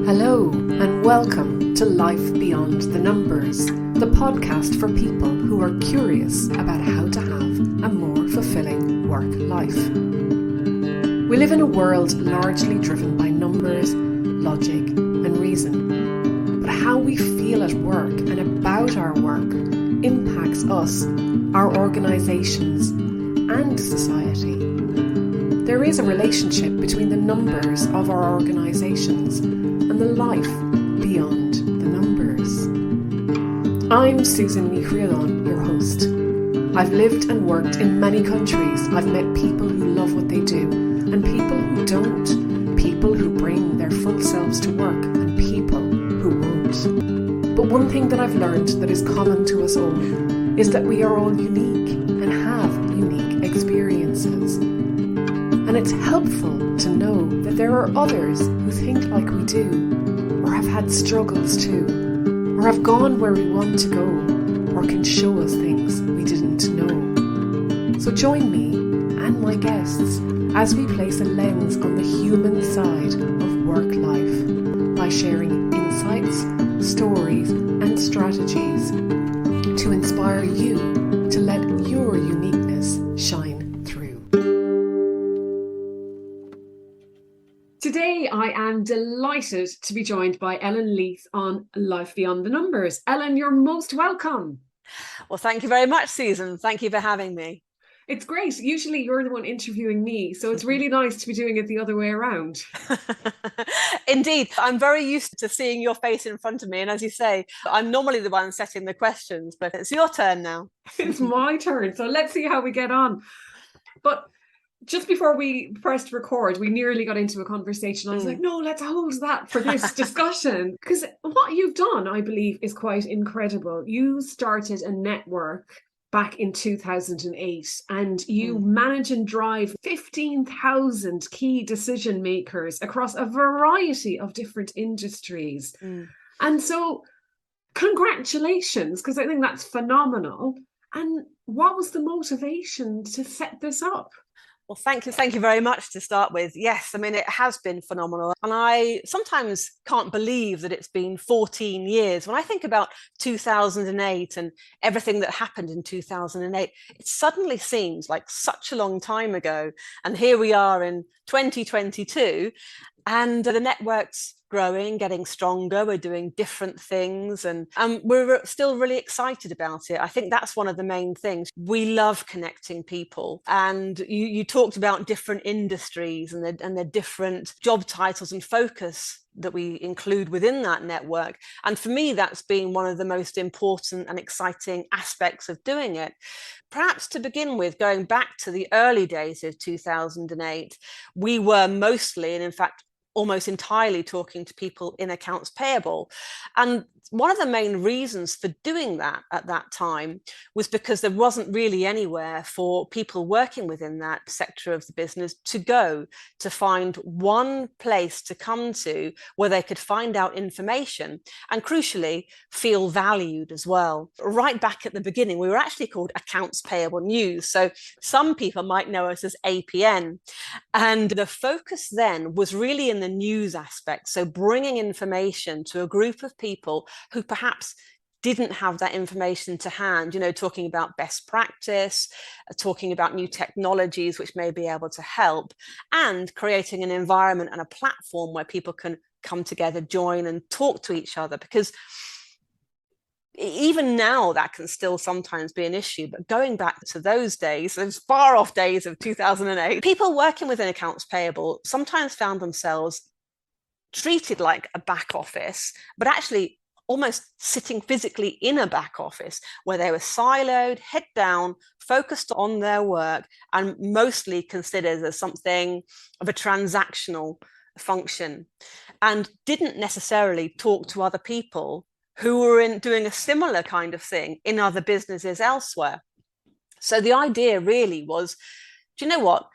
Hello and welcome to Life Beyond the Numbers, the podcast for people who are curious about how to have a more fulfilling work life. We live in a world largely driven by numbers, logic and reason. But how we feel at work and about our work impacts us, our organisations and society. There is a relationship between the numbers of our organisations and the life beyond the numbers. I'm Susan Michrillon, your host. I've lived and worked in many countries. I've met people who love what they do and people who don't. People who bring their full selves to work and people who won't. But one thing that I've learned that is common to us all is that we are all unique and have unique experiences. And it's helpful to know that there are others who think like we do, or have had struggles too, or have gone where we want to go, or can show us things we didn't know. So join me and my guests as we place a lens on the human side of work life by sharing insights, stories and strategies to inspire you to let your uniqueness shine through. Today, I am delighted to be joined by Ellen Leith on Life Beyond the Numbers. Ellen, you're most welcome. Well, thank you very much, Susan. Thank you for having me. It's great. Usually you're the one interviewing me, so it's really nice to be doing it the other way around. Indeed, I'm very used to seeing your face in front of me. And as you say, I'm normally the one setting the questions, but it's your turn now. It's my turn. So let's see how we get on. But just before we pressed record, we nearly got into a conversation. I was like, no, let's hold that for this discussion. Because what you've done, I believe, is quite incredible. You started a network back in 2008 and you manage and drive 15,000 key decision makers across a variety of different industries. And so congratulations, because I think that's phenomenal. And what was the motivation to set this up? Well, thank you very much to start with. Yes, I mean, it has been phenomenal. And I sometimes can't believe that it's been 14 years. When I think about 2008 and everything that happened in 2008, it suddenly seems like such a long time ago. And here we are in 2022, and the network's growing, getting stronger. We're doing different things and we're still really excited about it. I think that's one of the main things. We love connecting people. And you talked about different industries and the different job titles and focus that we include within that network. And for me, that's been one of the most important and exciting aspects of doing it. Perhaps to begin with, going back to the early days of 2008, we were mostly, and in fact, almost entirely talking to people in accounts payable. And one of the main reasons for doing that at that time was because there wasn't really anywhere for people working within that sector of the business to go to find one place to come to where they could find out information and, crucially, feel valued as well. Right back at the beginning, we were actually called Accounts Payable News. So some people might know us as APN. And the focus then was really in the news aspect. So bringing information to a group of people who perhaps didn't have that information to hand, talking about best practice, talking about new technologies which may be able to help, and creating an environment and a platform where people can come together, join and talk to each other. Because even now that can still sometimes be an issue, but going back to those days, those far off days of 2008, people working within accounts payable sometimes found themselves treated like a back office, but actually almost sitting physically in a back office where they were siloed, head down, focused on their work, and mostly considered as something of a transactional function, and didn't necessarily talk to other people who were doing a similar kind of thing in other businesses elsewhere. So the idea really was, do you know what?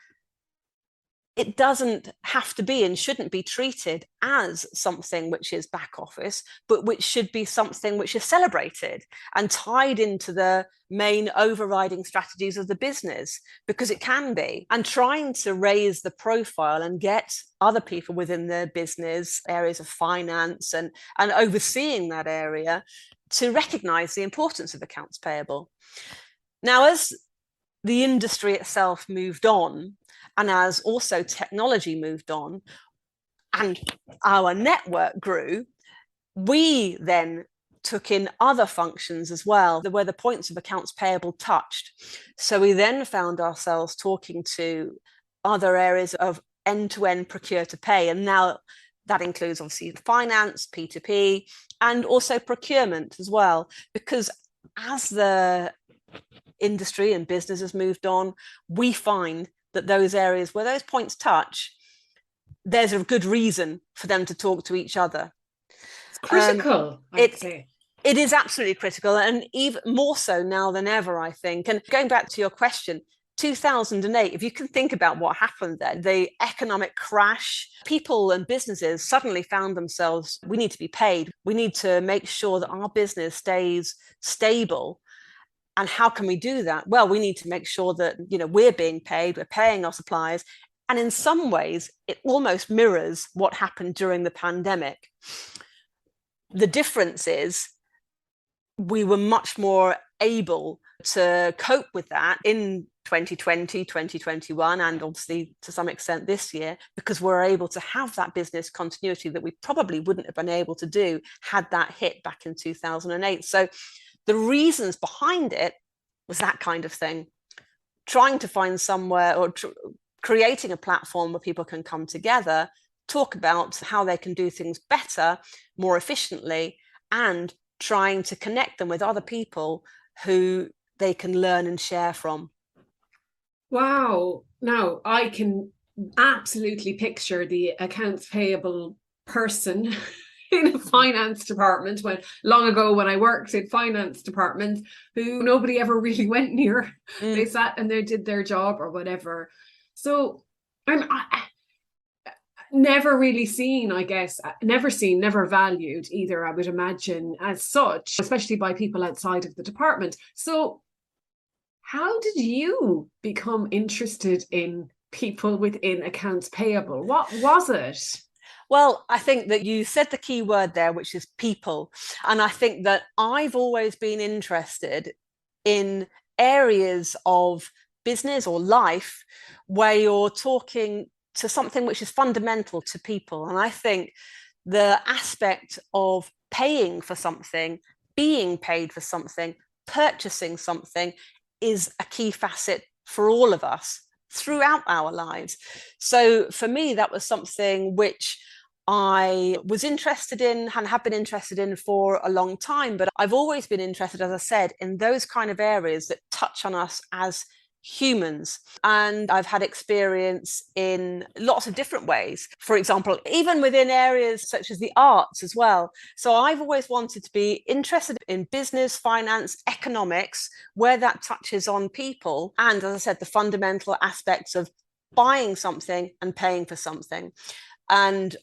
it doesn't have to be and shouldn't be treated as something which is back office, but which should be something which is celebrated and tied into the main overriding strategies of the business, because it can be. And trying to raise the profile and get other people within the business areas of finance and overseeing that area to recognize the importance of accounts payable. Now, as the industry itself moved on, and as also technology moved on and our network grew, we then took in other functions as well, where the points of accounts payable touched. So we then found ourselves talking to other areas of end-to-end procure to pay. And now that includes obviously finance, P2P, and also procurement as well, because as the industry and business has moved on, we find that those areas where those points touch, there's a good reason for them to talk to each other. It's critical, I'd say. It is absolutely critical, and even more so now than ever, I think. And going back to your question, 2008, if you can think about what happened there, the economic crash, people and businesses suddenly found themselves, we need to be paid. We need to make sure that our business stays stable. And how can we do that? Well, we need to make sure that, we're being paid, we're paying our suppliers. And in some ways, it almost mirrors what happened during the pandemic. The difference is we were much more able to cope with that in 2020, 2021, and obviously to some extent this year, because we're able to have that business continuity that we probably wouldn't have been able to do had that hit back in 2008. So the reasons behind it was that kind of thing, trying to find somewhere or creating a platform where people can come together, talk about how they can do things better, more efficiently, and trying to connect them with other people who they can learn and share from. Wow. Now, I can absolutely picture the accounts payable person in a finance department long ago when I worked in finance department, who nobody ever really went near. They sat and they did their job or whatever. So I never really seen, I guess, never valued either, I would imagine, as such, especially by people outside of the department. So how did you become interested in people within accounts payable? What was it? Well, I think that you said the key word there, which is people. And I think that I've always been interested in areas of business or life where you're talking to something which is fundamental to people. And I think the aspect of paying for something, being paid for something, purchasing something is a key facet for all of us throughout our lives. So for me, that was something which I was interested in and have been interested in for a long time. But I've always been interested, as I said, in those kind of areas that touch on us as humans. And I've had experience in lots of different ways. For example, even within areas such as the arts as well. So I've always wanted to be interested in business, finance, economics, where that touches on people. And as I said, the fundamental aspects of buying something and paying for something. And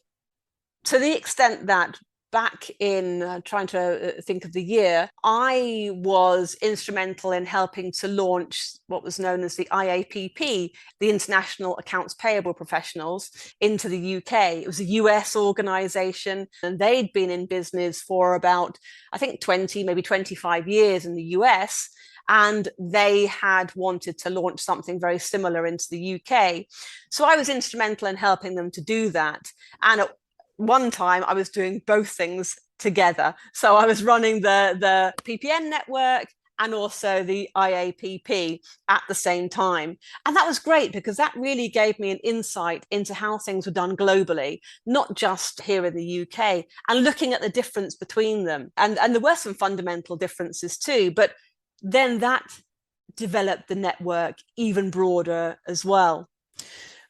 to the extent that back in trying to think of the year, I was instrumental in helping to launch what was known as the IAPP, the International Accounts Payable Professionals, into the UK. It was a US organization, and they'd been in business for about, I think, 20, maybe 25 years in the US. And they had wanted to launch something very similar into the UK. So I was instrumental in helping them to do that. And at one time I was doing both things together. So I was running the PPN network and also the IAPP at the same time. And that was great because that really gave me an insight into how things were done globally, not just here in the UK, and looking at the difference between them. And there were some fundamental differences too, but then that developed the network even broader as well.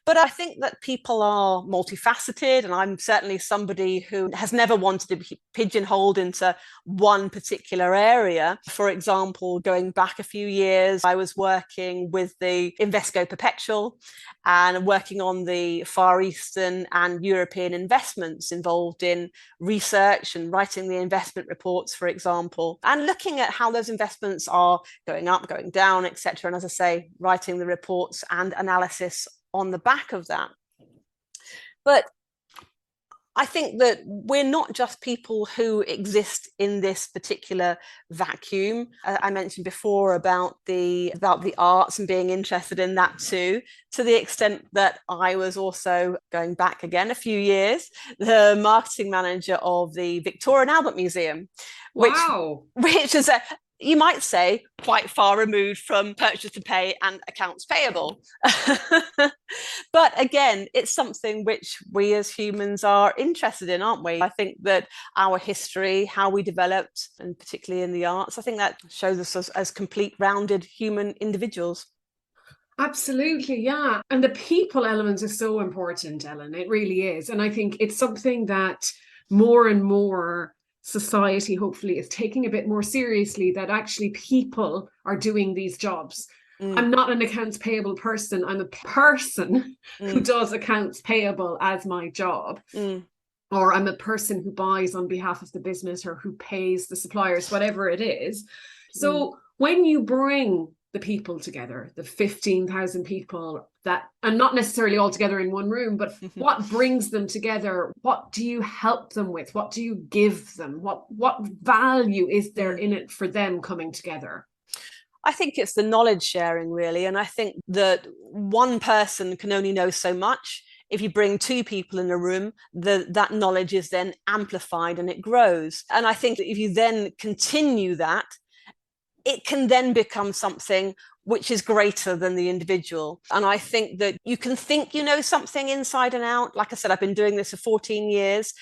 But I think that people are multifaceted, and I'm certainly somebody who has never wanted to be pigeonholed into one particular area. For example, going back a few years, I was working with the Invesco Perpetual and working on the Far Eastern and European investments involved in research and writing the investment reports, for example, and looking at how those investments are going up, going down, etc. And as I say, writing the reports and analysis on the back of that. But I think that we're not just people who exist in this particular vacuum. I mentioned before about the arts and being interested in that too, to the extent that I was also, going back again a few years, the marketing manager of the Victoria and Albert Museum. Wow. Which is you might say, quite far removed from purchase to pay and accounts payable. But again, it's something which we as humans are interested in, aren't we? I think that our history, how we developed, and particularly in the arts, I think that shows us as complete, rounded human individuals. Absolutely, yeah. And the people element is so important, Ellen. It really is. And I think it's something that more and more society hopefully is taking a bit more seriously, that actually people are doing these jobs. I'm not an accounts payable person. I'm a person who does accounts payable as my job. Or I'm a person who buys on behalf of the business or who pays the suppliers, whatever it is. So when you bring the people together, the 15,000 people that, and not necessarily all together in one room, but what brings them together? What do you help them with? What do you give them? What value is there in it for them coming together? I think it's the knowledge sharing, really. And I think that one person can only know so much. If you bring two people in a room, that knowledge is then amplified and it grows. And I think that if you then continue that, it can then become something which is greater than the individual. And I think that you can think you know something inside and out. Like I said, I've been doing this for 14 years.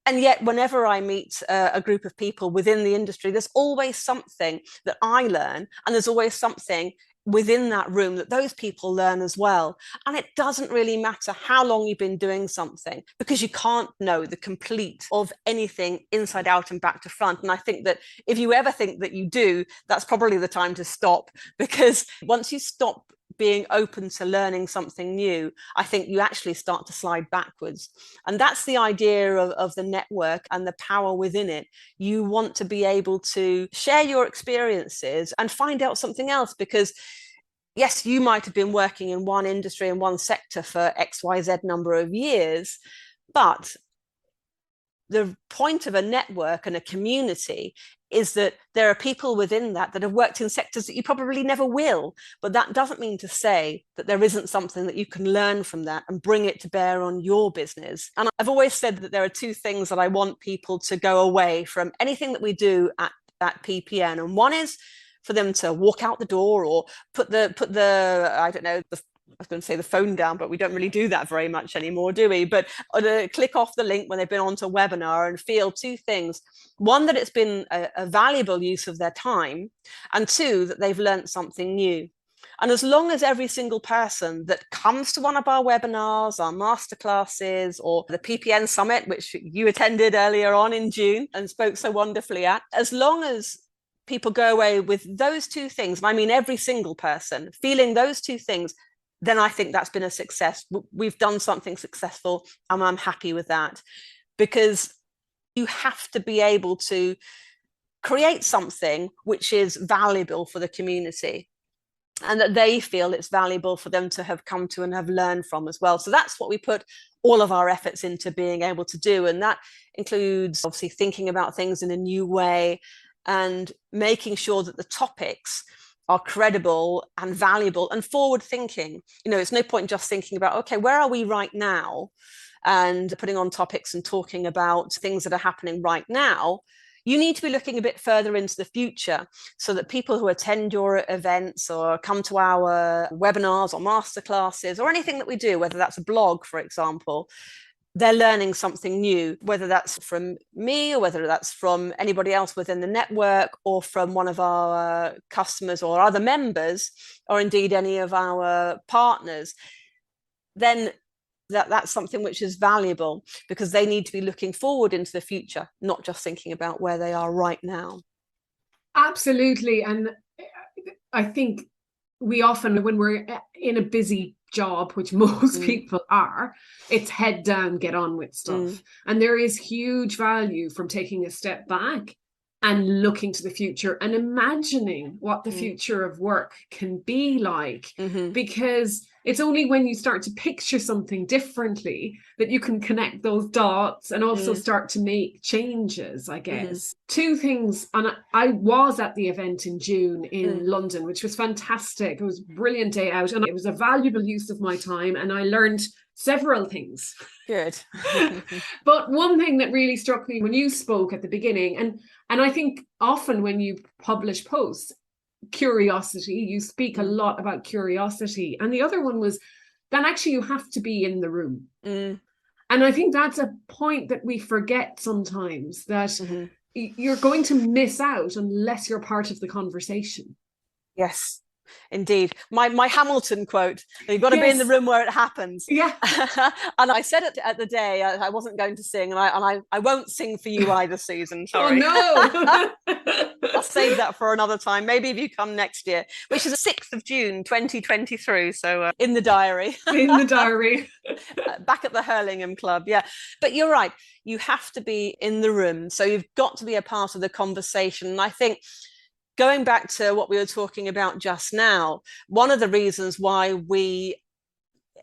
And yet, whenever I meet a group of people within the industry, there's always something that I learn, and there's always something within that room that those people learn as well. And it doesn't really matter how long you've been doing something, because you can't know the complete of anything inside out and back to front. And I think that if you ever think that you do, that's probably the time to stop, because once you stop being open to learning something new, I think you actually start to slide backwards. And that's the idea of the network and the power within it. You want to be able to share your experiences and find out something else, because yes, you might have been working in one industry and one sector for XYZ number of years, but the point of a network and a community is that there are people within that have worked in sectors that you probably never will. But that doesn't mean to say that there isn't something that you can learn from that and bring it to bear on your business. And I've always said that there are two things that I want people to go away from anything that we do at PPN. And one is for them to walk out the door or put the I don't know, I was going to say the phone down, but we don't really do that very much anymore, do we? But click off the link when they've been onto a webinar and feel two things. One, that it's been a valuable use of their time, and two, that they've learned something new. And as long as every single person that comes to one of our webinars, our masterclasses, or the PPN Summit, which you attended earlier on in June and spoke so wonderfully at, as long as people go away with those two things, and I mean every single person, feeling those two things, then I think that's been a success. We've done something successful, and I'm happy with that. Because you have to be able to create something which is valuable for the community, and that they feel it's valuable for them to have come to and have learned from as well. So that's what we put all of our efforts into being able to do. And that includes obviously thinking about things in a new way and making sure that the topics are credible and valuable and forward thinking. You know, it's no point just thinking about, okay, where are we right now? And putting on topics and talking about things that are happening right now. You need to be looking a bit further into the future, so that people who attend your events or come to our webinars or masterclasses or anything that we do, whether that's a blog, for example, they're learning something new, whether that's from me or whether that's from anybody else within the network or from one of our customers or other members, or indeed any of our partners. then that's something which is valuable, because they need to be looking forward into the future, not just thinking about where they are right now. Absolutely. And I think we often, when we're in a busy job, which most people are, it's head down, get on with stuff. And there is huge value from taking a step back and looking to the future and imagining what the future of work can be like. Because it's only when you start to picture something differently that you can connect those dots and also start to make changes, I guess. Two things, and I was at the event in June in London, which was fantastic. It was a brilliant day out, and it was a valuable use of my time, and I learned several things. Good. But one thing that really struck me when you spoke at the beginning, and I think often when you publish posts, curiosity, you speak a lot about curiosity. And the other one was that actually you have to be in the room. And I think that's a point that we forget sometimes, that you're going to miss out unless you're part of the conversation. Yes. Indeed. My Hamilton quote, you've got to be in the room where it happens. Yeah. And I said it at the day, I wasn't going to sing, and I won't sing for you either, Susan. Sorry. Oh, no. I'll save that for another time. Maybe if you come next year, which is the 6th of June, 2023. So in the diary. In the diary. Back at the Hurlingham Club. Yeah. But you're right. You have to be in the room. So you've got to be a part of the conversation. And I think, going back to what we were talking about just now, one of the reasons why we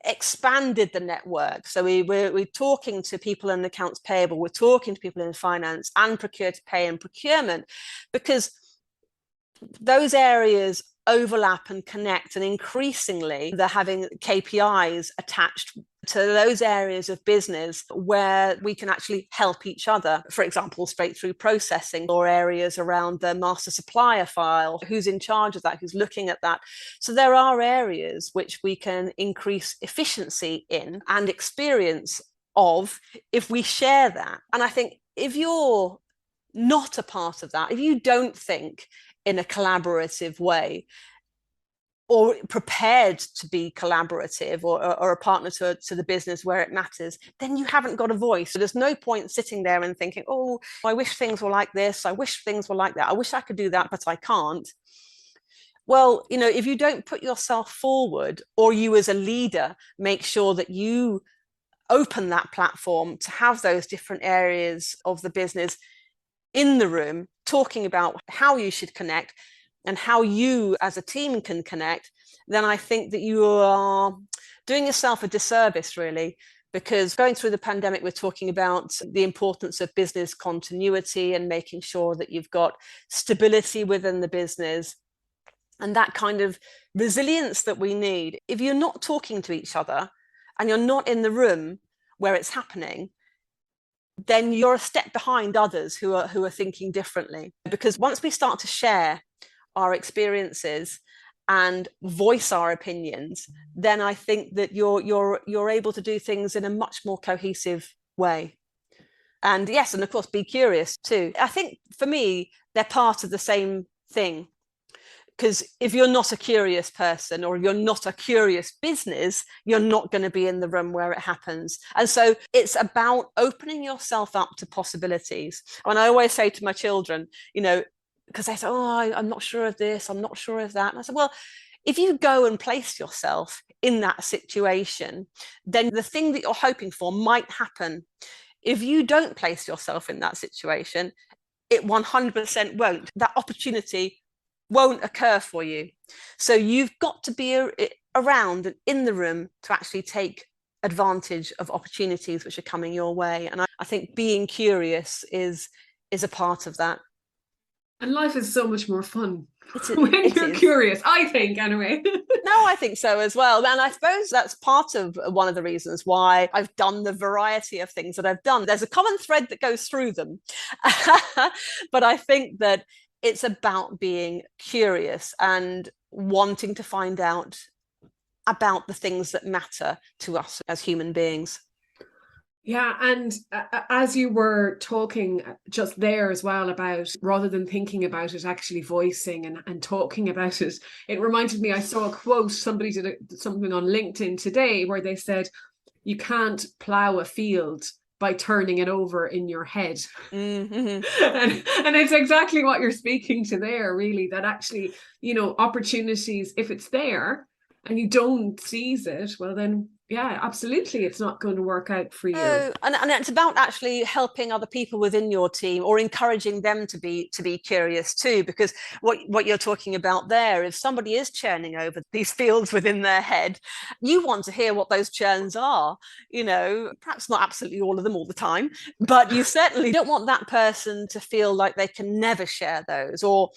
expanded the network, so we're talking to people in accounts payable, we're talking to people in finance and procure to pay and procurement, because those areas overlap and connect, and increasingly they're having KPIs attached to those areas of business where we can actually help each other. For example, straight through processing, or areas around the master supplier file, who's in charge of that, who's looking at that. So there are areas which we can increase efficiency in and experience of if we share that. And I think if you're not a part of that, if you don't think in a collaborative way, or prepared to be collaborative, or a partner to the business where it matters, then you haven't got a voice. So there's no point sitting there and thinking, oh, I wish things were like this, I wish things were like that, I wish I could do that, but I can't. Well, if you don't put yourself forward, or you as a leader make sure that you open that platform to have those different areas of the business in the room, talking about how you should connect and how you as a team can connect, then I think that you are doing yourself a disservice, really. Because going through the pandemic, we're talking about the importance of business continuity and making sure that you've got stability within the business and that kind of resilience that we need. If you're not talking to each other and you're not in the room where it's happening, then you're a step behind others who are thinking differently. Because once we start to share our experiences and voice our opinions, then I think that you're able to do things in a much more cohesive way. And yes, and of course, be curious too. I think for me, they're part of the same thing. Because if you're not a curious person, or you're not a curious business, you're not going to be in the room where it happens. And so it's about opening yourself up to possibilities. And I always say to my children, because they say, oh, I'm not sure of this, I'm not sure of that. And I said, well, if you go and place yourself in that situation, then the thing that you're hoping for might happen. If you don't place yourself in that situation, it 100% won't. That opportunity won't occur for you. So you've got to be around and in the room to actually take advantage of opportunities which are coming your way. And I think being curious is a part of that. And life is so much more fun when you're curious, I think, anyway. No, I think so as well. And I suppose that's part of one of the reasons why I've done the variety of things that I've done. There's a common thread that goes through them. But I think that it's about being curious and wanting to find out about the things that matter to us as human beings. Yeah, and as you were talking just there as well about rather than thinking about it, actually voicing and talking about it, it reminded me, I saw a quote, somebody did something on LinkedIn today where they said, you can't plow a field by turning it over in your head. Mm-hmm. And it's exactly what you're speaking to there, really, that actually, opportunities, if it's there and you don't seize it, well then, yeah, absolutely, it's not going to work out for you. Oh, and it's about actually helping other people within your team or encouraging them to be curious too, because what you're talking about there, if somebody is churning over these fields within their head, you want to hear what those churns are, perhaps not absolutely all of them all the time, but you certainly don't want that person to feel like they can never share those, or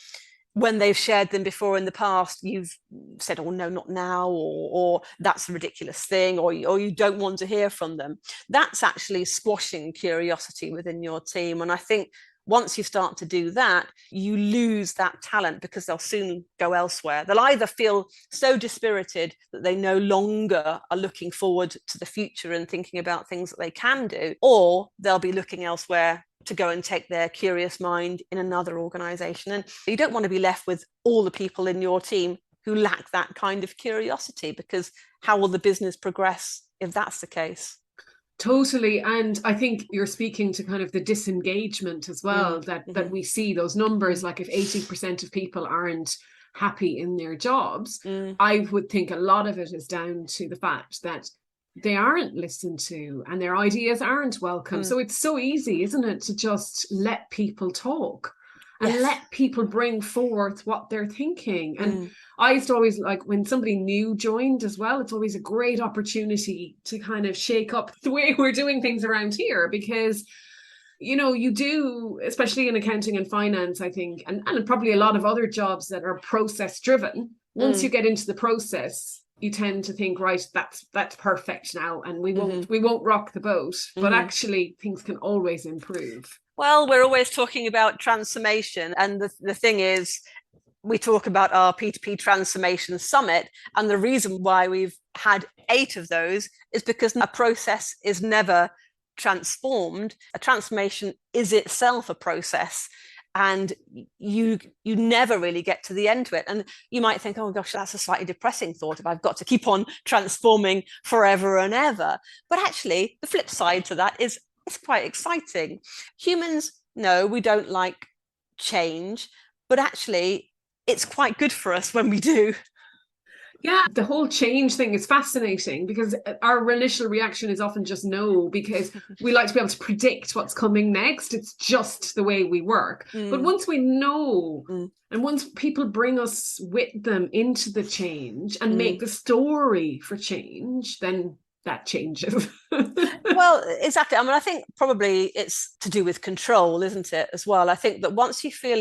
when they've shared them before in the past, you've said, oh, no, not now, or that's a ridiculous thing, or you don't want to hear from them. That's actually squashing curiosity within your team. And I think once you start to do that, you lose that talent because they'll soon go elsewhere. They'll either feel so dispirited that they no longer are looking forward to the future and thinking about things that they can do, or they'll be looking elsewhere to go and take their curious mind in another organization. And you don't want to be left with all the people in your team who lack that kind of curiosity, because how will the business progress if that's the case? Totally. And I think you're speaking to kind of the disengagement as well, that we see those numbers, like if 80% of people aren't happy in their jobs, I would think a lot of it is down to the fact that they aren't listened to and their ideas aren't welcome. So it's so easy, isn't it, to just let people talk and let people bring forth what they're thinking. And I used to always, like, when somebody new joined as well, it's always a great opportunity to kind of shake up the way we're doing things around here, because you do, especially in accounting and finance, I think, and probably a lot of other jobs that are process driven. Once you get into the process, you tend to think, right, that's perfect now, and we won't rock the boat. But actually, things can always improve. Well, we're always talking about transformation, and the thing is, we talk about our P2P Transformation Summit, and the reason why we've had 8 of those is because a process is never transformed. A transformation is itself a process, and you never really get to the end of it. And you might think, oh gosh, that's a slightly depressing thought, if I've got to keep on transforming forever and ever. But actually, the flip side to that is it's quite exciting. Humans, no, we don't like change, but actually it's quite good for us when we do. Yeah, the whole change thing is fascinating, because our initial reaction is often just no, because we like to be able to predict what's coming next. It's just the way we work. But once we know, and once people bring us with them into the change and make the story for change, then that changes. Well, exactly. I mean, I think probably it's to do with control, isn't it, as well? I think that once you feel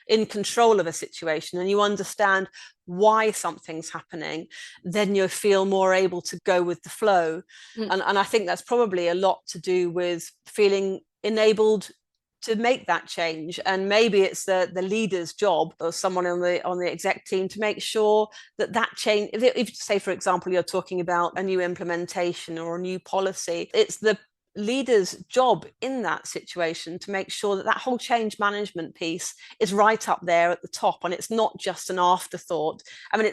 in control of a situation and you understand why something's happening, then you feel more able to go with the flow. And I think that's probably a lot to do with feeling enabled to make that change. And maybe it's the leader's job, or someone on the exec team, to make sure that change, if say, for example, you're talking about a new implementation or a new policy, it's the leader's job in that situation to make sure that whole change management piece is right up there at the top, and it's not just an afterthought. I mean,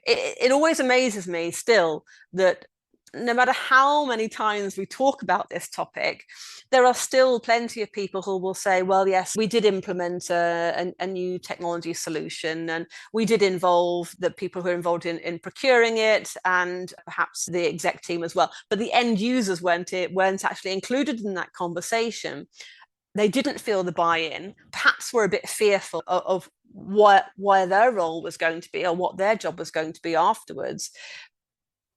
it always amazes me still that no matter how many times we talk about this topic, there are still plenty of people who will say, well, yes, we did implement a new technology solution, and we did involve the people who are involved in procuring it, and perhaps the exec team as well. But the end users weren't actually included in that conversation. They didn't feel the buy-in, perhaps were a bit fearful of what their role was going to be, or what their job was going to be afterwards,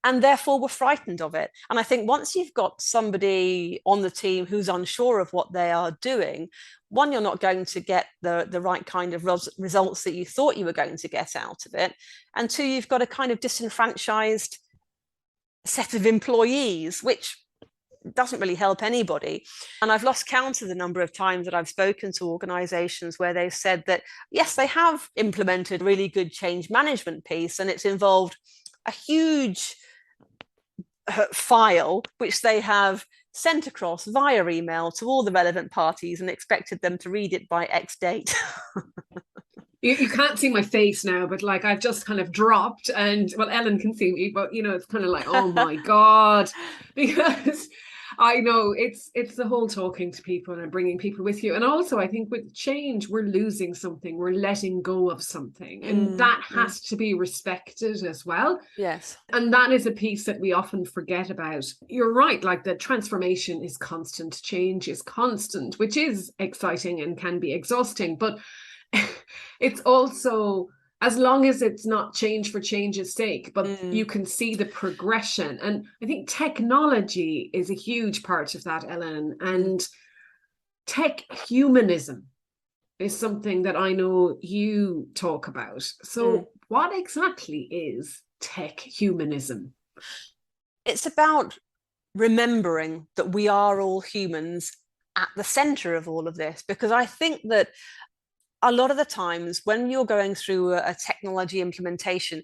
and therefore were frightened of it. And I think once you've got somebody on the team who's unsure of what they are doing, one, you're not going to get the right kind of results that you thought you were going to get out of it. And 2, you've got a kind of disenfranchised set of employees, which doesn't really help anybody. And I've lost count of the number of times that I've spoken to organizations where they've said that, yes, they have implemented a really good change management piece, and it's involved a huge file which they have sent across via email to all the relevant parties and expected them to read it by X date. You can't see my face now, but like I've just kind of dropped, and well, Ellen can see me, but it's kind of like, oh my God, because I know it's the whole talking to people and bringing people with you. And also I think with change, we're losing something, we're letting go of something, and that has to be respected as well. Yes. And that is a piece that we often forget about. You're right, like the transformation is constant, change is constant, which is exciting and can be exhausting, but it's also, as long as it's not change for change's sake, but you can see the progression. And I think technology is a huge part of that, Ellen. And tech humanism is something that I know you talk about. So what exactly is tech humanism? It's about remembering that we are all humans at the center of all of this, because I think that a lot of the times when you're going through a technology implementation,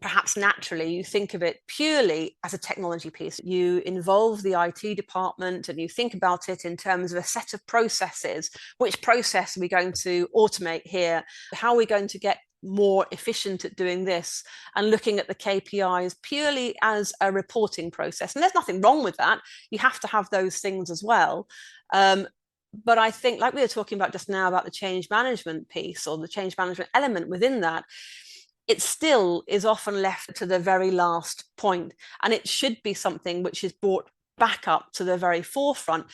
perhaps naturally you think of it purely as a technology piece. You involve the IT department and you think about it in terms of a set of processes. Which process are we going to automate here? How are we going to get more efficient at doing this? And looking at the KPIs purely as a reporting process. And there's nothing wrong with that. You have to have those things as well. But I think, like we were talking about just now about the change management piece or the change management element within that, it still is often left to the very last point. And it should be something which is brought back up to the very forefront.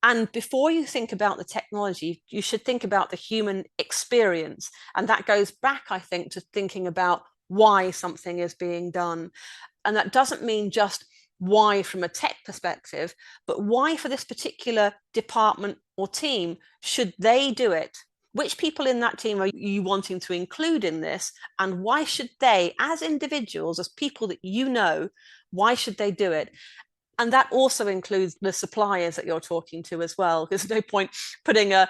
And before you think about the technology, you should think about the human experience. And that goes back, I think, to thinking about why something is being done. And that doesn't mean just why from a tech perspective, but why for this particular department or team should they do it? Which people in that team are you wanting to include in this? And why should they, as individuals, as people that you know, why should they do it? And that also includes the suppliers that you're talking to as well. There's no point putting a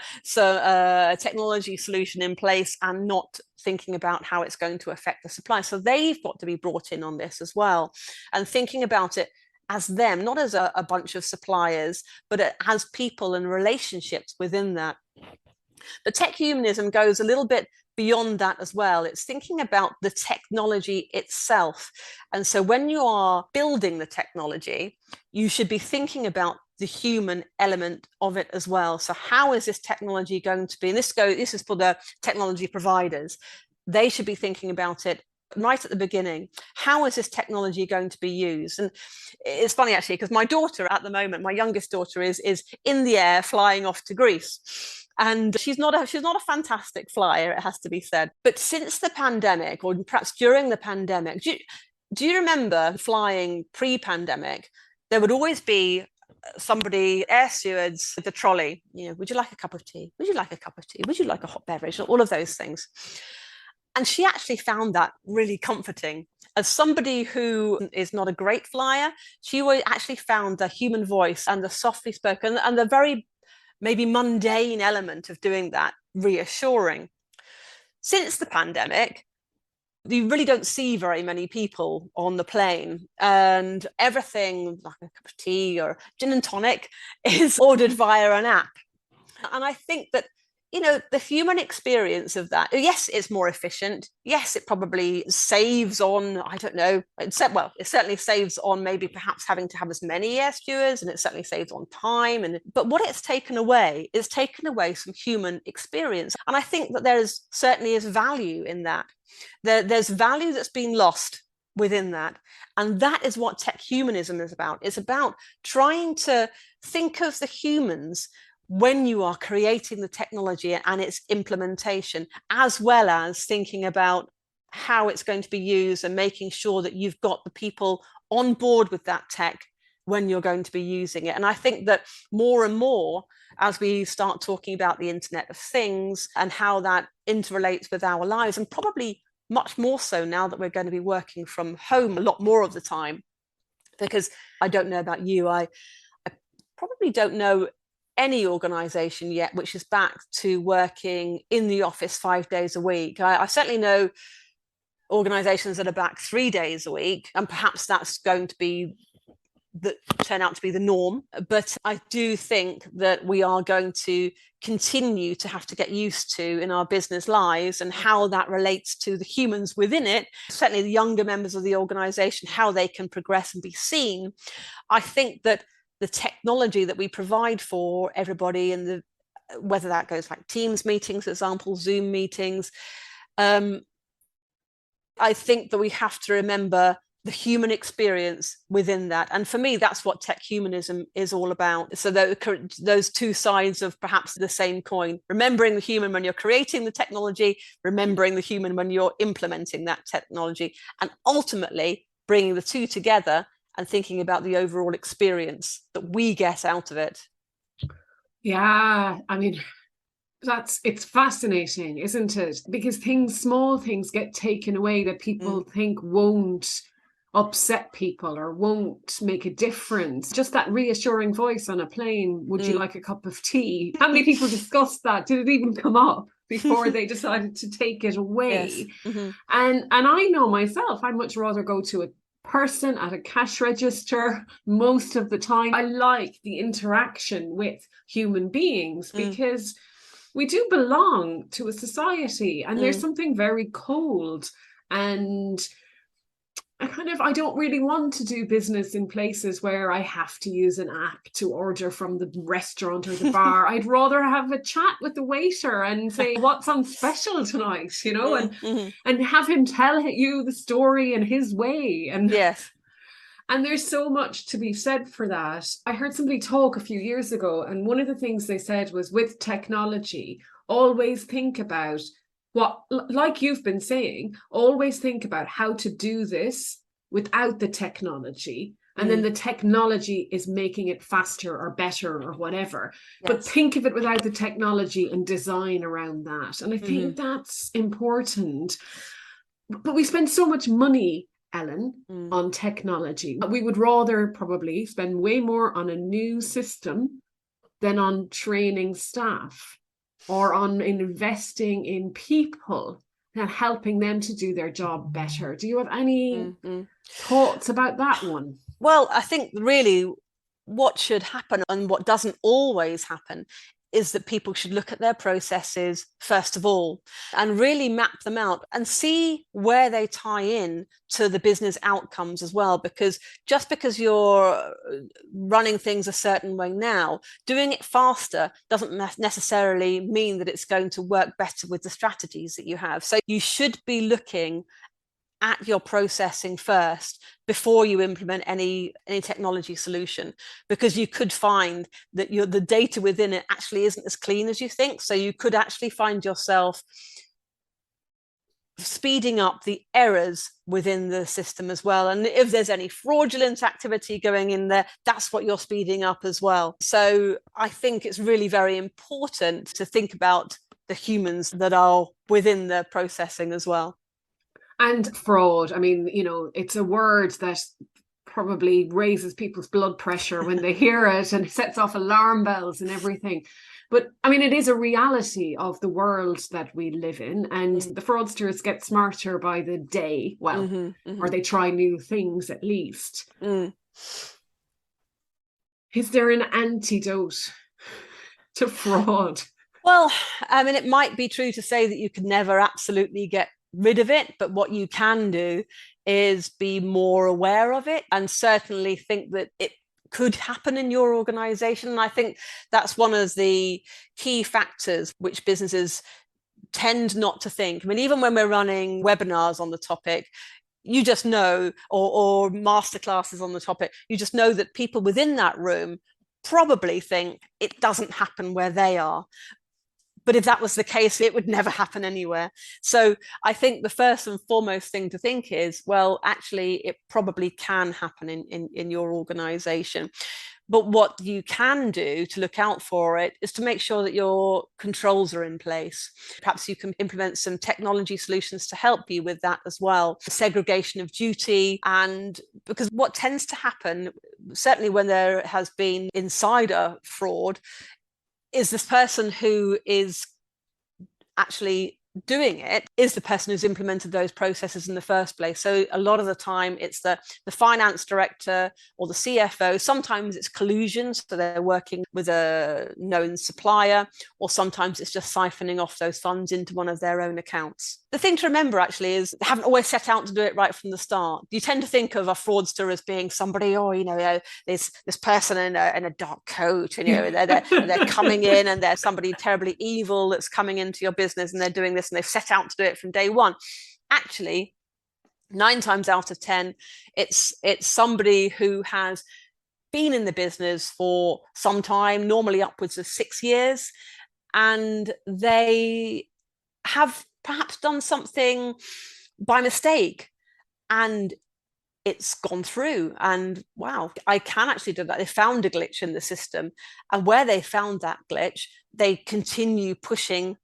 technology solution in place and not thinking about how it's going to affect the supply. So they've got to be brought in on this as well. And thinking about it as them, not as a bunch of suppliers, but as people and relationships within that. But tech humanism goes a little bit beyond that as well. It's thinking about the technology itself. And so when you are building the technology, you should be thinking about the human element of it as well. So how is this technology going to be? And this is for the technology providers. They should be thinking about it right at the beginning. How is this technology going to be used? And it's funny actually, because my daughter at the moment, my youngest daughter is in the air flying off to Greece. And she's not a fantastic flyer, it has to be said. But since the pandemic, or perhaps during the pandemic, do you remember flying pre-pandemic? There would always be somebody, air stewards, with the trolley. Would you like a cup of tea? Would you like a cup of tea? Would you like a hot beverage? All of those things. And she actually found that really comforting. As somebody who is not a great flyer, she actually found the human voice and the softly spoken and the very maybe mundane element of doing that reassuring. Since the pandemic, you really don't see very many people on the plane, and everything like a cup of tea or gin and tonic is ordered via an app. And I think that the human experience of that, yes, it's more efficient. Yes, it probably saves on, I don't know, it certainly saves on maybe perhaps having to have as many air stewards, and it certainly saves on time. But what it's taken away is some human experience. And I think that there certainly is value in that. There's value that's been lost within that. And that is what tech humanism is about. It's about trying to think of the humans when you are creating the technology and its implementation, as well as thinking about how it's going to be used and making sure that you've got the people on board with that tech when you're going to be using it. And I think that more and more, as we start talking about the Internet of Things and how that interrelates with our lives, and probably much more so now that we're going to be working from home a lot more of the time, because I don't know about you, I probably don't know any organization yet which is back to working in the office 5 days a week. I certainly know organizations that are back 3 days a week, and perhaps that's going to be that turn out to be the norm. But I do think that we are going to continue to have to get used to in our business lives and how that relates to the humans within it, certainly the younger members of the organization, how they can progress and be seen. I think that the technology that we provide for everybody, and whether that goes like Teams meetings, for example, Zoom meetings, I think that we have to remember the human experience within that. And for me, that's what tech humanism is all about. So those two sides of perhaps the same coin, remembering the human when you're creating the technology, remembering the human when you're implementing that technology, and ultimately bringing the two together and thinking about the overall experience that we get out of it. Yeah, I mean, it's fascinating, isn't it? Because small things get taken away that people think won't upset people or won't make a difference. Just that reassuring voice on a plane, would you like a cup of tea? How many people discussed that? Did it even come up before they decided to take it away? Yes. And I know myself, I'd much rather go to a person at a cash register most of the time. I like the interaction with human beings because we do belong to a society, and there's something very cold, and I don't really want to do business in places where I have to use an app to order from the restaurant or the bar. I'd rather have a chat with the waiter and say, what's on special tonight, and have him tell you the story in his way. And yes. And there's so much to be said for that. I heard somebody talk a few years ago, and one of the things they said was, with technology, always think about like you've been saying, always think about how to do this without the technology. And then the technology is making it faster or better or whatever. Yes. But think of it without the technology and design around that. And I think that's important. But we spend so much money, Ellen, on technology. We would rather probably spend way more on a new system than on training staff or on investing in people and helping them to do their job better. Do you have any thoughts about that one? Well, I think really what should happen, and what doesn't always happen, is that people should look at their processes first of all and really map them out and see where they tie in to the business outcomes as well. Because just because you're running things a certain way now, doing it faster doesn't necessarily mean that it's going to work better with the strategies that you have. So you should be looking at your processing first before you implement any technology solution, because you could find that the data within it actually isn't as clean as you think. So you could actually find yourself speeding up the errors within the system as well. And if there's any fraudulent activity going in there, that's what you're speeding up as well. So I think it's really very important to think about the humans that are within the processing as well. And fraud, I mean, it's a word that probably raises people's blood pressure when they hear it and sets off alarm bells and everything. But I mean, it is a reality of the world that we live in, and the fraudsters get smarter by the day, or they try new things at least. Is there an antidote to fraud? Well, I mean, it might be true to say that you can never absolutely get rid of it, but what you can do is be more aware of it and certainly think that it could happen in your organization. And I think that's one of the key factors which businesses tend not to think. I mean, even when we're running webinars on the topic, you just know, or masterclasses on the topic, you just know that people within that room probably think it doesn't happen where they are. But if that was the case, it would never happen anywhere. So I think the first and foremost thing to think is, well, actually, it probably can happen in your organization. But what you can do to look out for it is to make sure that your controls are in place. Perhaps you can implement some technology solutions to help you with that as well. Segregation of duty. And because what tends to happen, certainly when there has been insider fraud, is this person who is actually doing it is the person who's implemented those processes in the first place. So a lot of the time it's the finance director or the CFO. Sometimes it's collusion, so they're working with a known supplier, or sometimes it's just siphoning off those funds into one of their own accounts. The thing to remember actually is they haven't always set out to do it right from the start. You tend to think of a fraudster as being somebody, there's this person in a dark coat, and they're coming in, and there's somebody terribly evil that's coming into your business, and they're doing this, and they've set out to do it from day one. Actually, 9 times out of 10, it's somebody who has been in the business for some time, normally upwards of 6 years, and they have perhaps done something by mistake, and it's gone through, and wow, I can actually do that. They found a glitch in the system, and where they found that glitch, they continue pushing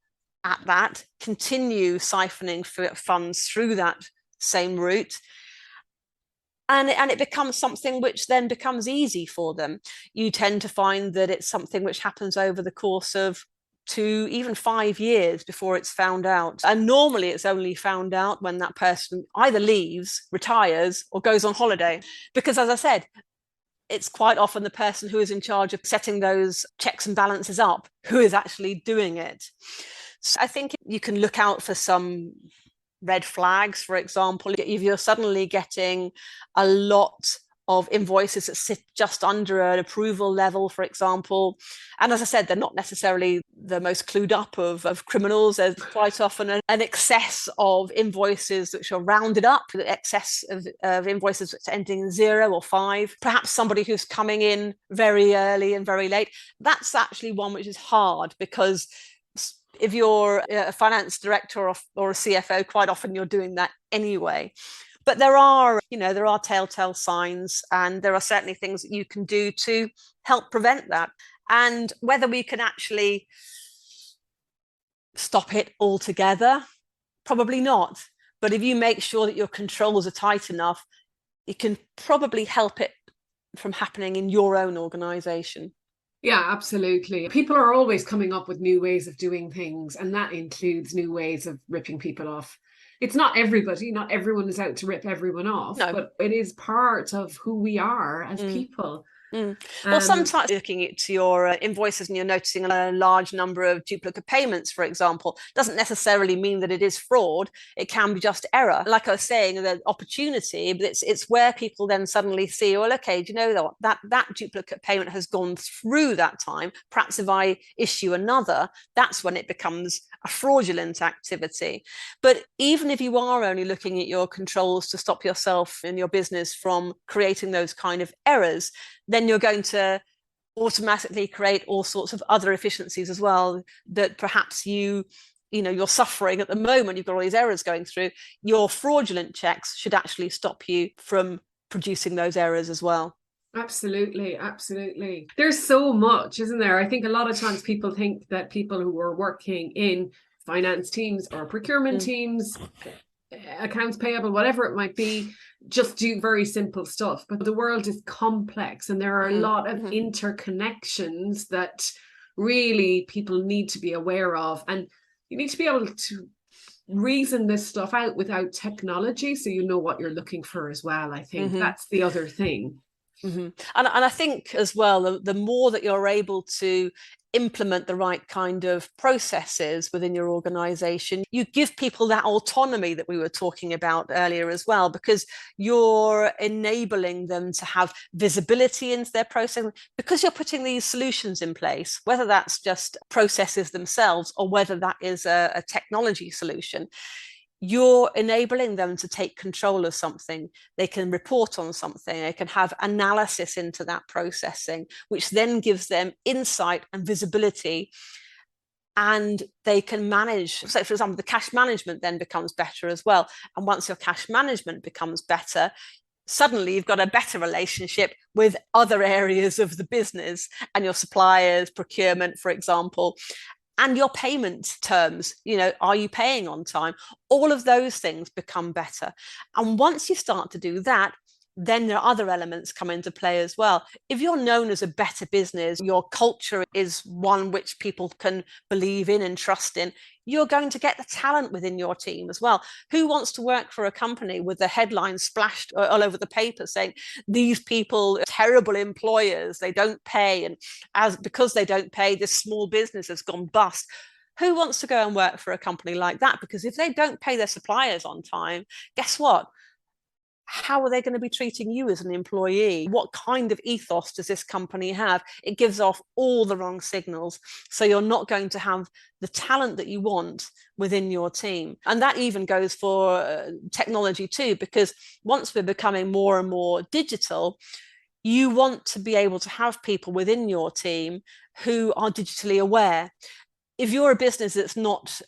at that, continue siphoning funds through that same route, and it becomes something which then becomes easy for them. You tend to find that it's something which happens over the course of 2, even 5 years before it's found out. And normally it's only found out when that person either leaves, retires, or goes on holiday. Because as I said, it's quite often the person who is in charge of setting those checks and balances up who is actually doing it. So I think you can look out for some red flags. For example, if you're suddenly getting a lot of invoices that sit just under an approval level, for example. And as I said, they're not necessarily the most clued up of criminals. There's quite often an excess of invoices which are rounded up, the excess of invoices which are ending in 0 or 5. Perhaps somebody who's coming in very early and very late. That's actually one which is hard, because if you're a finance director or a CFO, quite often you're doing that anyway. But there are telltale signs, and there are certainly things that you can do to help prevent that. And whether we can actually stop it altogether, probably not. But if you make sure that your controls are tight enough, you can probably help it from happening in your own organisation. Yeah, absolutely. People are always coming up with new ways of doing things, and that includes new ways of ripping people off. It's not everybody, not everyone is out to rip everyone off, no. But it is part of who we are as people. Well, sometimes looking at your invoices and you're noticing a large number of duplicate payments, for example, doesn't necessarily mean that it is fraud. It can be just error. Like I was saying, the opportunity, but it's where people then suddenly see, well, okay, do you know that duplicate payment has gone through that time. Perhaps if I issue another, that's when it becomes a fraudulent activity. But even if you are only looking at your controls to stop yourself and your business from creating those kind of errors, then you're going to automatically create all sorts of other efficiencies as well that perhaps you're suffering at the moment. You've got all these errors going through. Your fraudulent checks should actually stop you from producing those errors as well. Absolutely. There's so much, isn't there? I think a lot of times people think that people who are working in finance teams or procurement teams, accounts payable, whatever it might be, just do very simple stuff. But the world is complex, and there are a lot of interconnections that really people need to be aware of. And you need to be able to reason this stuff out without technology, so you know what you're looking for as well. I think that's the other thing. And I think as well, the more that you're able to implement the right kind of processes within your organization, you give people that autonomy that we were talking about earlier as well, because you're enabling them to have visibility into their process, because you're putting these solutions in place, whether that's just processes themselves or whether that is a technology solution. You're enabling them to take control of something. They can report on something. They can have analysis into that processing, which then gives them insight and visibility. And they can manage. So, for example, the cash management then becomes better as well. And once your cash management becomes better, suddenly you've got a better relationship with other areas of the business and your suppliers, procurement, for example. And your payment terms, are you paying on time? All of those things become better. And once you start to do that, then there are other elements come into play as well. If you're known as a better business, your culture is one which people can believe in and trust in, you're going to get the talent within your team as well. Who wants to work for a company with the headlines splashed all over the paper saying these people are terrible employers, they don't pay, and because they don't pay, this small business has gone bust? Who wants to go and work for a company like that? Because if they don't pay their suppliers on time, guess what? How are they going to be treating you as an employee? What kind of ethos does this company have? It gives off all the wrong signals. So you're not going to have the talent that you want within your team. And that even goes for technology too, because once we're becoming more and more digital, you want to be able to have people within your team who are digitally aware. If you're a business that's not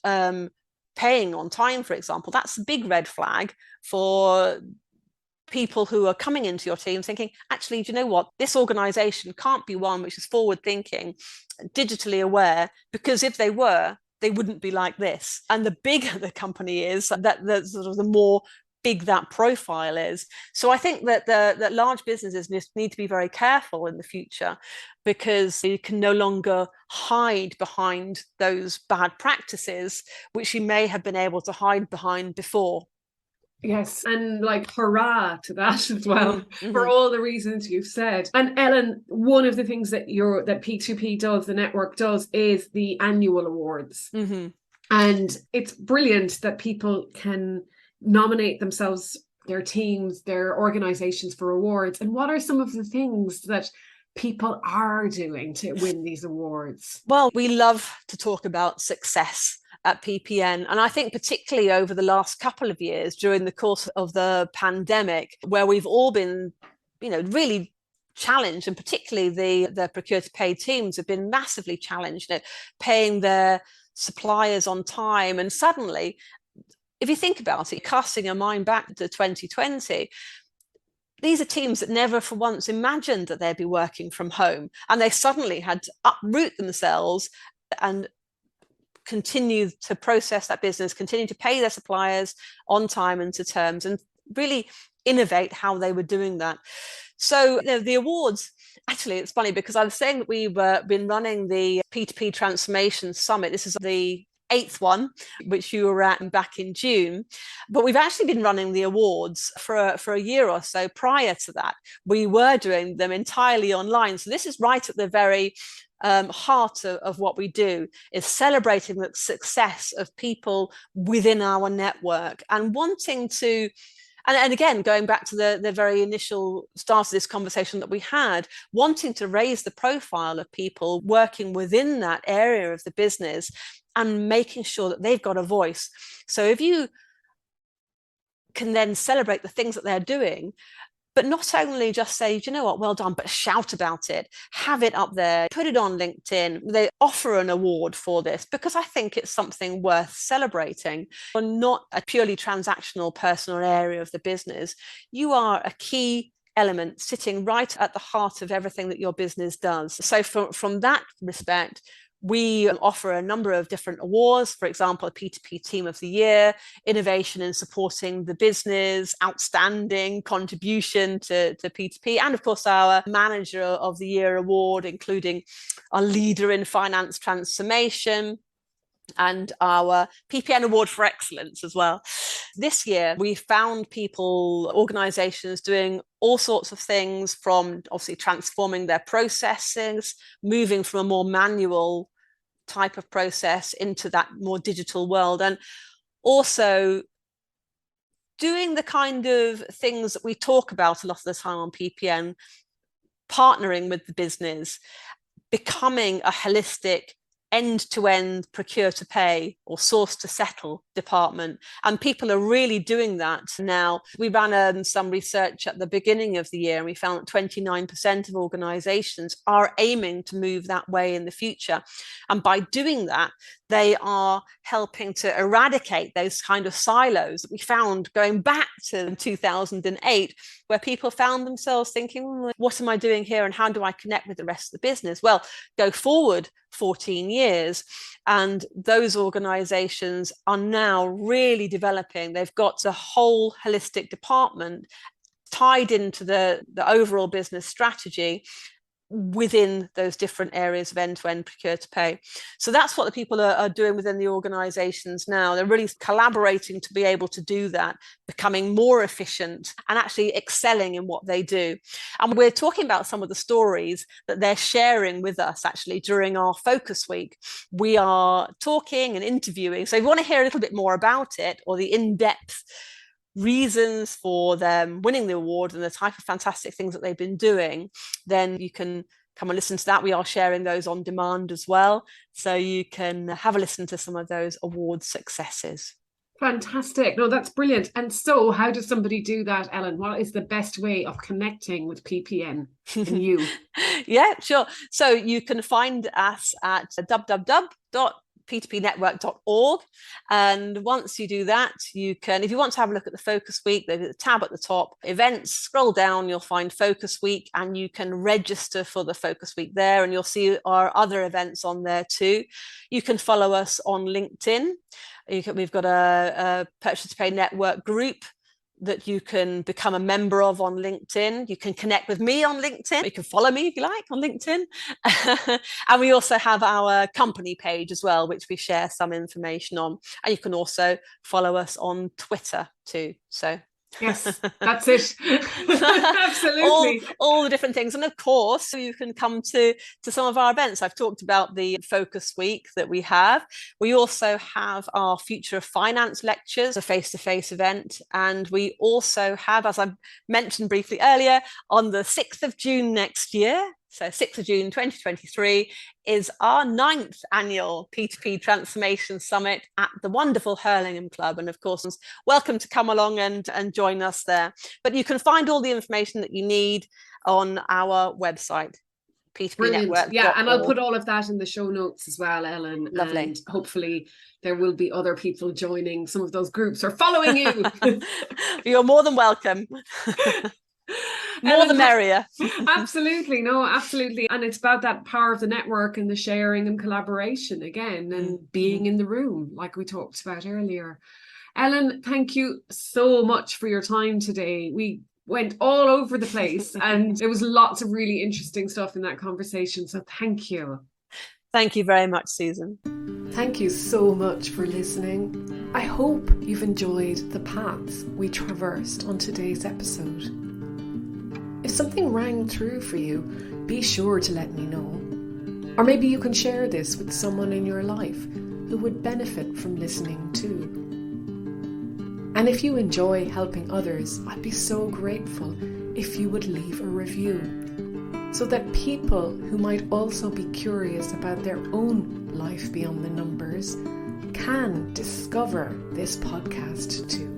paying on time, for example, that's a big red flag for people who are coming into your team thinking, actually, do you know what? This organization can't be one which is forward thinking, digitally aware, because if they were, they wouldn't be like this. And the bigger the company is, that the sort of the more big that profile is. So I think that that large businesses need to be very careful in the future, because you can no longer hide behind those bad practices which you may have been able to hide behind before. Yes, and like hurrah to that as well, for all the reasons you've said. And Ellen, one of the things that P2P does, the network does, is the annual awards. And it's brilliant that people can nominate themselves, their teams, their organizations for awards. And what are some of the things that people are doing to win these awards? Well, we love to talk about success at PPN. And I think particularly over the last couple of years during the course of the pandemic, where we've all been, really challenged, and particularly the procure to pay teams have been massively challenged at paying their suppliers on time. And suddenly, if you think about it, casting your mind back to 2020, these are teams that never for once imagined that they'd be working from home, and they suddenly had to uproot themselves and continue to process that business, continue to pay their suppliers on time and to terms, and really innovate how they were doing that. So the awards, actually, it's funny because I was saying that we've been running the P2P Transformation Summit. This is the 8th one, which you were at back in June. But we've actually been running the awards for a year or so prior to that. We were doing them entirely online. So this is right at the very heart of what we do, is celebrating the success of people within our network and wanting to, and again, going back to the very initial start of this conversation that we had, wanting to raise the profile of people working within that area of the business and making sure that they've got a voice. So if you can then celebrate the things that they're doing, but not only just say, you know what, well done, but shout about it, have it up there, put it on LinkedIn. They offer an award for this because I think it's something worth celebrating. You're not a purely transactional person or area of the business. You are a key element sitting right at the heart of everything that your business does. So from that respect, we offer a number of different awards, for example, a P2P Team of the Year, Innovation in Supporting the Business, Outstanding Contribution to P2P, and of course our Manager of the Year award, including our Leader in Finance Transformation, and our PPN Award for Excellence as well. This year, we found people, organizations doing all sorts of things, from obviously transforming their processes, moving from a more manual type of process into that more digital world, and also doing the kind of things that we talk about a lot of the time on PPN, partnering with the business, becoming a holistic end-to-end procure to pay or source to settle department. And people are really doing that now. We ran some research at the beginning of the year, and we found that 29% of organizations are aiming to move that way in the future. And by doing that, they are helping to eradicate those kind of silos that we found going back to 2008, where people found themselves thinking, what am I doing here and how do I connect with the rest of the business? Well, go forward 14 years, and those organizations are now really developing. They've got a whole holistic department tied into the overall business strategy within those different areas of end-to-end procure to pay. So that's what the people are doing within the organizations now. They're really collaborating to be able to do that, becoming more efficient and actually excelling in what they do. And we're talking about some of the stories that they're sharing with us actually during our focus week. We are talking and interviewing. So if you want to hear a little bit more about it, or the in-depth reasons for them winning the award and the type of fantastic things that they've been doing, then you can come and listen to that. We are sharing those on demand as well, so you can have a listen to some of those award successes. Fantastic. No, that's brilliant. And so how does somebody do that, Ellen? What is the best way of connecting with PPN and you? Yeah, sure. So you can find us at www.p2pnetwork.org, and once you do that, you can, if you want to have a look at the focus week, there's a tab at the top, events, scroll down, you'll find focus week, and you can register for the focus week there, and you'll see our other events on there too. You can follow us on LinkedIn. We've got a purchase to pay network group that you can become a member of on LinkedIn. You can connect with me on LinkedIn. You can follow me if you like on LinkedIn. And we also have our company page as well, which we share some information on. And you can also follow us on Twitter too. So yes, that's it. Absolutely. All the different things. And of course, you can come to some of our events. I've talked about the focus week that we have. We also have our Future of Finance lectures, a face-to-face event. And we also have, as I mentioned briefly earlier, on the 6th of June next year, so 6th of June 2023, is our 9th annual P2P Transformation Summit at the wonderful Hurlingham Club. And of course, welcome to come along and join us there. But you can find all the information that you need on our website, p2pnetwork.org. Yeah, and I'll put all of that in the show notes as well, Ellen. Lovely. And hopefully there will be other people joining some of those groups or following you. You're more than welcome. More the merrier. Absolutely. No, absolutely. And it's about that power of the network and the sharing and collaboration again, and being in the room, like we talked about earlier. Ellen, thank you so much for your time today. We went all over the place and there was lots of really interesting stuff in that conversation. So thank you. Thank you very much, Susan. Thank you so much for listening. I hope you've enjoyed the paths we traversed on today's episode. If something rang true for you, be sure to let me know. Or maybe you can share this with someone in your life who would benefit from listening too. And if you enjoy helping others, I'd be so grateful if you would leave a review, so that people who might also be curious about their own life beyond the numbers can discover this podcast too.